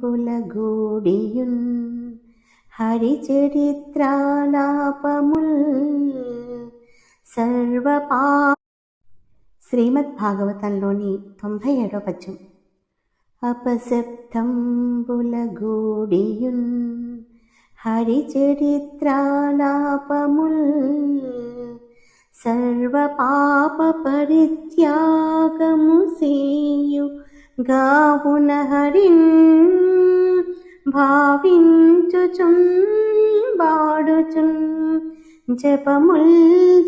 బులగూడియున్ హరిచరిత్రాలాపముల్ సర్వపా. శ్రీమద్ భాగవతంలోని 97వ పద్యం. అపశబ్దం బులగూడియున్ హరిచరిత్రాలాపముల్ సర్వపాప పరిత్యాగము సేయు గావున హరిన్ భావించుచున్ బాడుచున్ జపముల్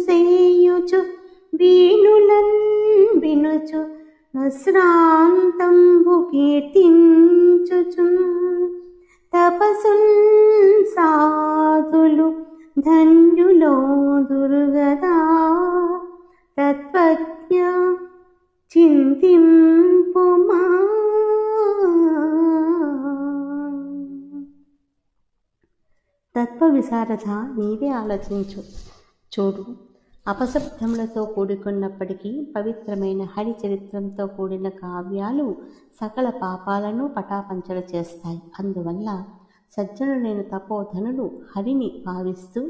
సేయుచు వీణులన్ వినుచు నశ్రాంతంబు కీర్తించుచున్ తపసున్ సాధులు ధన్యులో దుర్గదా తత్వజ్ఞ చింతింపుమా. తత్వ విశారద, నీవే ఆలోచించు చూడు. అపశబ్దములతో కూడుకున్నప్పటికీ పవిత్రమైన హరి చరిత్రంతో కూడిన కావ్యాలు సకల పాపాలను పటాపంచలు చేస్తాయి. అందువల్ల సజ్జనులైన తపోధనులు హరిని భావిస్తూ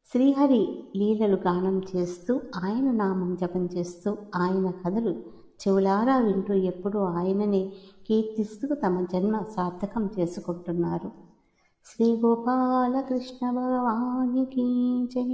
శ్రీహరి లీలలు గానం చేస్తూ ఆయన నామం జపం చేస్తూ ఆయన కథలు చెవులారా వింటూ ఎప్పుడూ ఆయననే కీర్తిస్తూ తమ జన్మ సార్థకం చేసుకుంటున్నారు. శ్రీ గోపాలకృష్ణ భగవానికి జై.